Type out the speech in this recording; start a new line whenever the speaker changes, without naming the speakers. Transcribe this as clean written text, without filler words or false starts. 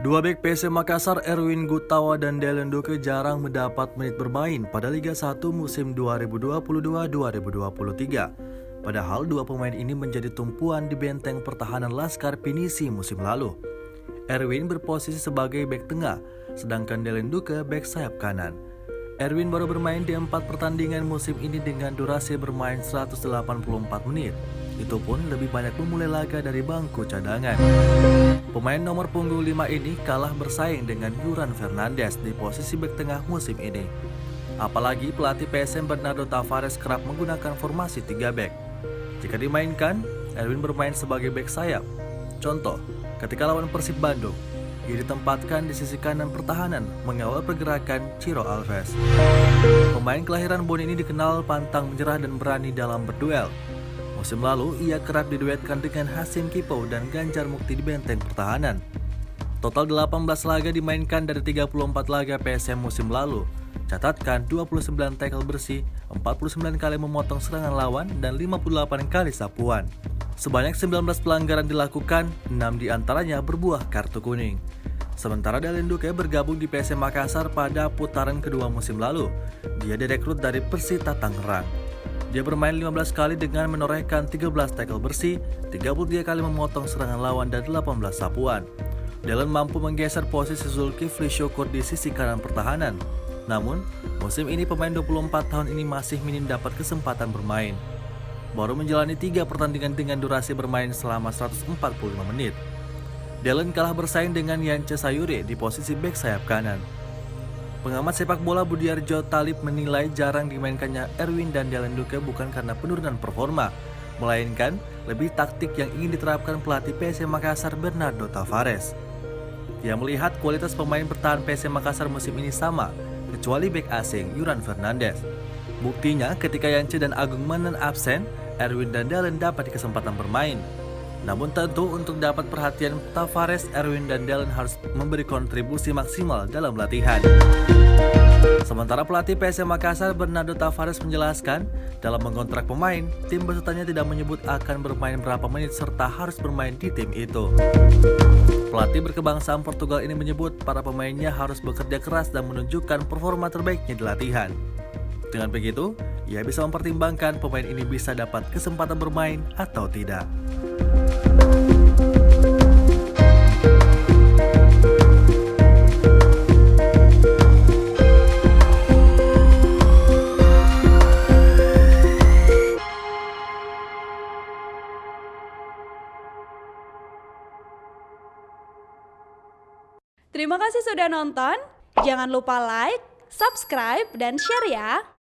Kedua bek PSM Makassar Erwin Gutawa dan Dellen Duque jarang mendapat menit bermain pada Liga 1 musim 2022-2023. Padahal dua pemain ini menjadi tumpuan di benteng pertahanan Laskar Pinisi musim lalu. Erwin berposisi sebagai bek tengah, sedangkan Dellen Duque bek sayap kanan. Erwin baru bermain di 4 pertandingan musim ini dengan durasi bermain 184 menit. Itu pun lebih banyak memulai laga dari bangku cadangan. Pemain nomor punggung 5 ini kalah bersaing dengan Yuran Fernandes di posisi bek tengah musim ini. Apalagi pelatih PSM Bernardo Tavares kerap menggunakan formasi 3 bek. Jika dimainkan, Erwin bermain sebagai bek sayap. Contoh, ketika lawan Persib Bandung, ia ditempatkan di sisi kanan pertahanan mengawal pergerakan Ciro Alves. Pemain kelahiran Bon ini dikenal pantang menyerah dan berani dalam berduel. Musim lalu, ia kerap diduetkan dengan Hasim Kipo dan Ganjar Mukti di benteng pertahanan. Total 18 laga dimainkan dari 34 laga PSM musim lalu. Catatkan 29 tackle bersih, 49 kali memotong serangan lawan, dan 58 kali sapuan. Sebanyak 19 pelanggaran dilakukan, 6 diantaranya berbuah kartu kuning. Sementara Dellen Duque bergabung di PSM Makassar pada putaran kedua musim lalu. Dia direkrut dari Persita Tangerang. Dia bermain 15 kali dengan menorehkan 13 tackle bersih, 33 kali memotong serangan lawan, dan 18 sapuan. Dellen mampu menggeser posisi Zulkifli Syukur di sisi kanan pertahanan. Namun, musim ini pemain 24 tahun ini masih minim dapat kesempatan bermain. Baru menjalani 3 pertandingan dengan durasi bermain selama 145 menit. Dellen kalah bersaing dengan Yance Sayuri di posisi bek sayap kanan. Pengamat sepak bola Budiarjo Talib menilai jarang dimainkannya Erwin dan Dellen Duque bukan karena penurunan performa, melainkan lebih taktik yang ingin diterapkan pelatih PSM Makassar Bernardo Tavares. Ia melihat kualitas pemain bertahan PSM Makassar musim ini sama, kecuali bek asing Yuran Fernandes. Buktinya ketika Yance dan Agung Menen absen, Erwin dan Dellen dapat kesempatan bermain. Namun tentu untuk dapat perhatian Tavares, Erwin dan Dellen harus memberi kontribusi maksimal dalam latihan. Sementara pelatih PSM Makassar Bernardo Tavares menjelaskan, dalam mengontrak pemain, tim besertanya tidak menyebut akan bermain berapa menit serta harus bermain di tim itu. Pelatih berkebangsaan Portugal ini menyebut para pemainnya harus bekerja keras dan menunjukkan performa terbaiknya di latihan. Dengan begitu, ia bisa mempertimbangkan pemain ini bisa dapat kesempatan bermain atau tidak.
Terima kasih sudah nonton. Jangan lupa like, subscribe, dan share ya.